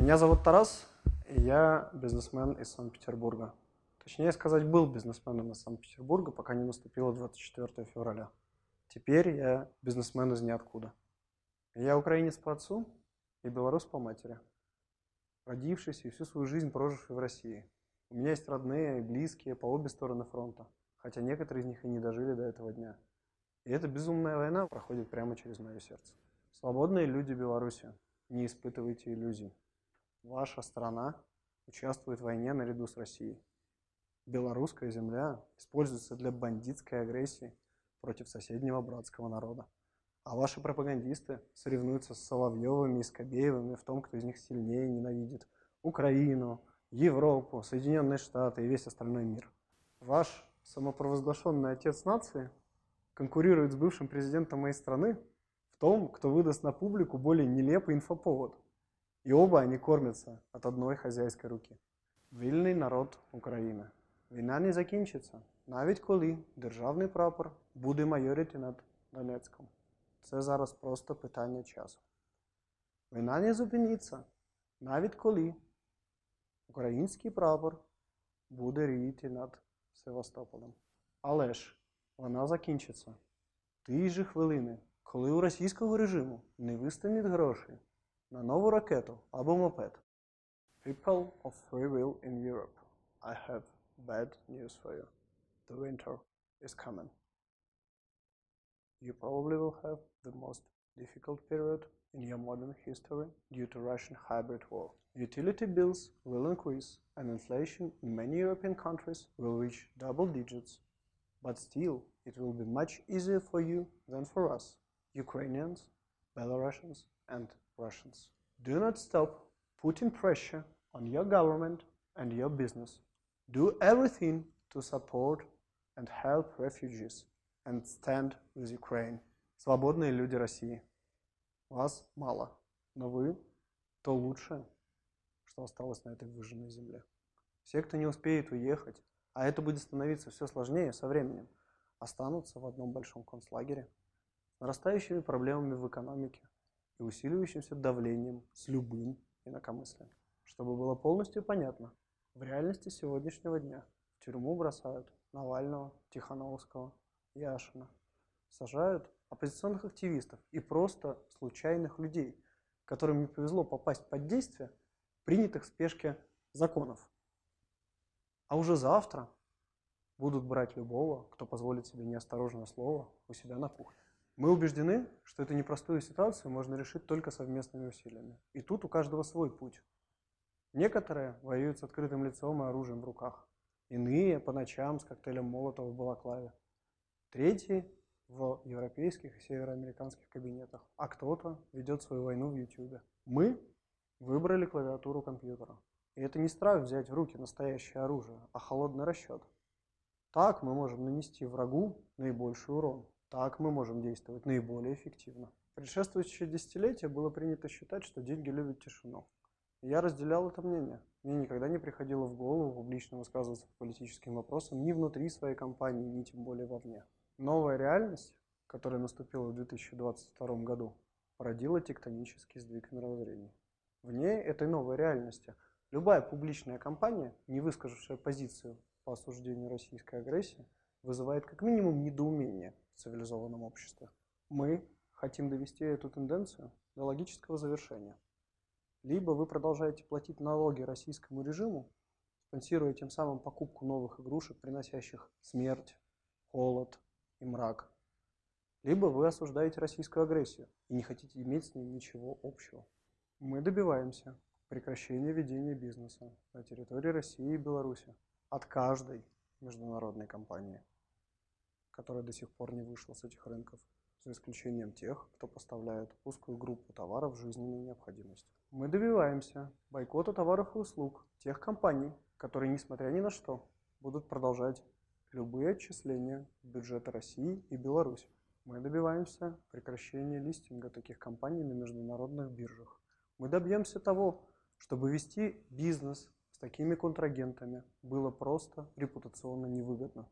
Меня зовут Тарас, и я бизнесмен из Санкт-Петербурга. Точнее сказать, был бизнесменом из Санкт-Петербурга, пока не наступило 24 февраля. Теперь я бизнесмен из ниоткуда. Я украинец по отцу и белорус по матери, родившийся и всю свою жизнь проживший в России. У меня есть родные и близкие по обе стороны фронта, хотя некоторые из них и не дожили до этого дня. И эта безумная война проходит прямо через мое сердце. Свободные люди Беларуси, не испытывайте иллюзий. Ваша страна участвует в войне наряду с Россией. Белорусская земля используется для бандитской агрессии против соседнего братского народа. А ваши пропагандисты соревнуются с Соловьевыми и Скобеевыми в том, кто из них сильнее ненавидит Украину, Европу, Соединенные Штаты и весь остальной мир. Ваш самопровозглашенный отец нации конкурирует с бывшим президентом моей страны в том, кто выдаст на публику более нелепый инфоповод. І оба они кормятся от одной хазяйської руки. Вільний народ України. Війна не закінчиться, навіть коли державний прапор буде майорити над Донецьком. Це зараз просто питання часу. Війна не зупиниться, навіть коли український прапор буде ріяти над Севастополем. Але ж вона закінчиться тієї ж хвилини, коли у російського режиму не вистачить грошей на нову ракету або мопед. People of free will in Europe, I have bad news for you. The winter is coming. You probably will have the most difficult period in your modern history due to Russian hybrid war. Utility bills will increase and inflation in many European countries will reach double digits. But still, it will be much easier for you than for us, Ukrainians, Belarusians, and Russians. Do not stop putting pressure on your government and your business. Do everything to support and help refugees and stand with Ukraine. Свободные люди России. Вас мало, но вы то лучшее, что осталось на этой выжженной земле. Все, кто не успеет уехать, а это будет становиться все сложнее со временем, останутся в одном большом концлагере с нарастающими проблемами в экономике и усиливающимся давлением с любым инакомыслием. Чтобы было полностью понятно, в реальности сегодняшнего дня в тюрьму бросают Навального, Тихановского, Яшина. Сажают оппозиционных активистов и просто случайных людей, которым не повезло попасть под действие принятых в спешке законов. А уже завтра будут брать любого, кто позволит себе неосторожное слово у себя на кухне. Мы убеждены, что эту непростую ситуацию можно решить только совместными усилиями. И тут у каждого свой путь. Некоторые воюют с открытым лицом и оружием в руках. Иные по ночам с коктейлем Молотова в балаклаве. Третьи в европейских и североамериканских кабинетах. А кто-то ведет свою войну в YouTube. Мы выбрали клавиатуру компьютера. И это не страх взять в руки настоящее оружие, а холодный расчет. Так мы можем нанести врагу наибольший урон. Так мы можем действовать наиболее эффективно. В предшествующее десятилетие было принято считать, что деньги любят тишину. И я разделял это мнение. Мне никогда не приходило в голову публично высказываться по политическим вопросам ни внутри своей компании, ни тем более вовне. Новая реальность, которая наступила в 2022 году, породила тектонический сдвиг мировоззрения. Вне этой новой реальности любая публичная компания, не выскажившая позицию по осуждению российской агрессии, вызывает как минимум недоумение в цивилизованном обществе. Мы хотим довести эту тенденцию до логического завершения. Либо вы продолжаете платить налоги российскому режиму, спонсируя тем самым покупку новых игрушек, приносящих смерть, холод и мрак. Либо вы осуждаете российскую агрессию и не хотите иметь с ней ничего общего. Мы добиваемся прекращения ведения бизнеса на территории России и Беларуси от каждой международной компании, которая до сих пор не вышла с этих рынков, за исключением тех, кто поставляет узкую группу товаров жизненной необходимости. Мы добиваемся бойкота товаров и услуг тех компаний, которые, несмотря ни на что, будут продолжать любые отчисления в бюджеты России и Беларуси. Мы добиваемся прекращения листинга таких компаний на международных биржах. Мы добьемся того, чтобы вести бизнес с такими контрагентами было просто репутационно невыгодно.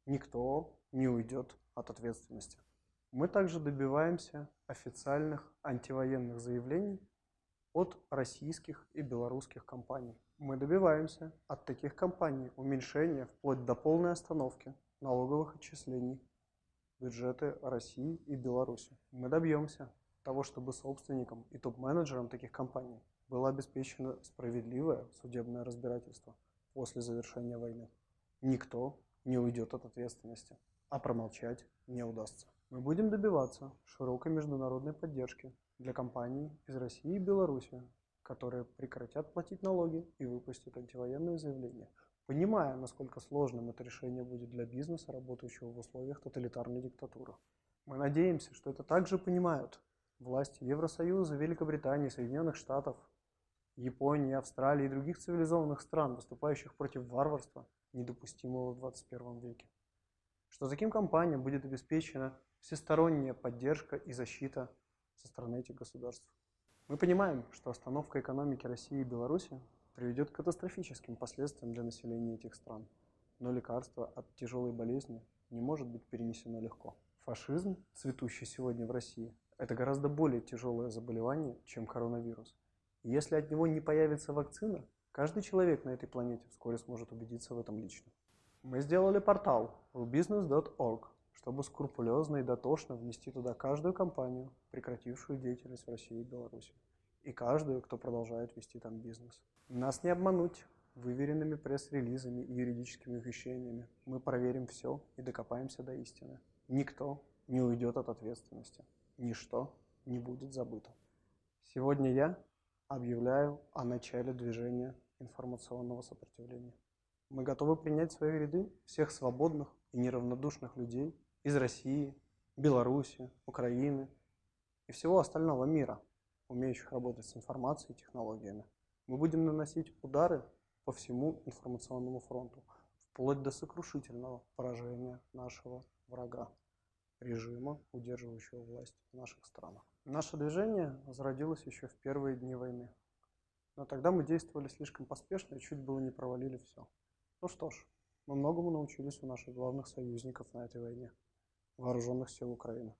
Никто не уйдет от ответственности. Мы также добиваемся официальных антивоенных заявлений от российских и белорусских компаний. Мы добиваемся от таких компаний уменьшения вплоть до полной остановки налоговых отчислений в бюджеты России и Беларуси. Мы добьемся того, чтобы собственникам и топ-менеджерам таких компаний было обеспечено справедливое судебное разбирательство после завершения войны. Никто не уйдет от ответственности, а промолчать не удастся. Мы будем добиваться широкой международной поддержки для компаний из России и Беларуси, которые прекратят платить налоги и выпустят антивоенные заявления, понимая, насколько сложным это решение будет для бизнеса, работающего в условиях тоталитарной диктатуры. Мы надеемся, что это также понимают власти Евросоюза, Великобритании, Соединенных Штатов, Японии, Австралии и других цивилизованных стран, выступающих против варварства, недопустимого в 21 веке. Что таким компаниям будет обеспечена всесторонняя поддержка и защита со стороны этих государств. Мы понимаем, что остановка экономики России и Беларуси приведет к катастрофическим последствиям для населения этих стран, но лекарство от тяжелой болезни не может быть перенесено легко. Фашизм, цветущий сегодня в России, это гораздо более тяжелое заболевание, чем коронавирус. И если от него не появится вакцина, каждый человек на этой планете вскоре сможет убедиться в этом лично. Мы сделали портал wbusiness.org, чтобы скрупулезно и дотошно внести туда каждую компанию, прекратившую деятельность в России и Беларуси, и каждую, кто продолжает вести там бизнес. Нас не обмануть выверенными пресс-релизами и юридическими увещаниями. Мы проверим все и докопаемся до истины. Никто не уйдет от ответственности. Ничто не будет забыто. Сегодня я объявляю о начале движения информационного сопротивления. Мы готовы принять в свои ряды всех свободных и неравнодушных людей из России, Беларуси, Украины и всего остального мира, умеющих работать с информацией и технологиями. Мы будем наносить удары по всему информационному фронту, вплоть до сокрушительного поражения нашего врага, режима, удерживающего власть в наших странах. Наше движение зародилось еще в первые дни войны, но тогда мы действовали слишком поспешно и чуть было не провалили все. Ну что ж, мы многому научились у наших главных союзников на этой войне, вооруженных сил Украины.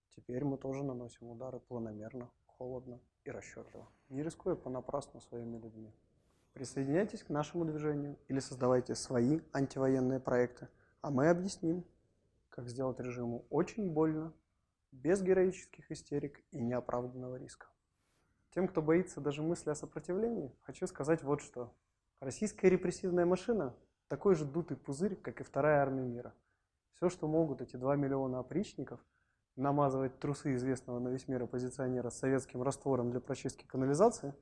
Теперь мы тоже наносим удары планомерно, холодно и расчетливо, не рискуя понапрасну своими людьми. Присоединяйтесь к нашему движению или создавайте свои антивоенные проекты, а мы объясним, как сделать режиму очень больно, без героических истерик и неоправданного риска. Тем, кто боится даже мысли о сопротивлении, хочу сказать вот что. Российская репрессивная машина – такой же дутый пузырь, как и вторая армия мира. Все, что могут эти 2 миллиона опричников, намазывать трусы известного на весь мир оппозиционера с советским раствором для прочистки канализации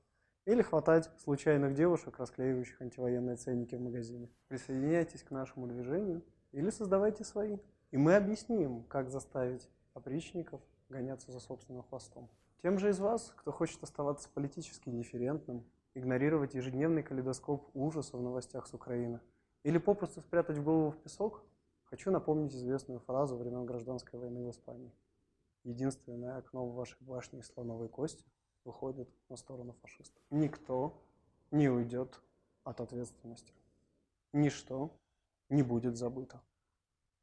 или хватать случайных девушек, расклеивающих антивоенные ценники в магазине. Присоединяйтесь к нашему движению или создавайте свои. И мы объясним, как заставить опричников гоняться за собственным хвостом. Тем же из вас, кто хочет оставаться политически индифферентным, игнорировать ежедневный калейдоскоп ужаса в новостях с Украины или попросту спрятать голову в песок, хочу напомнить известную фразу времен гражданской войны в Испании. Единственное окно в вашей башне из слоновой кости выходит на сторону фашистов. Никто не уйдет от ответственности. Ничто не будет забыто.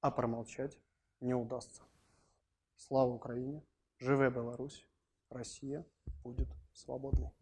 А промолчать не удастся. Слава Украине! Живе Беларусь! Россия будет свободной!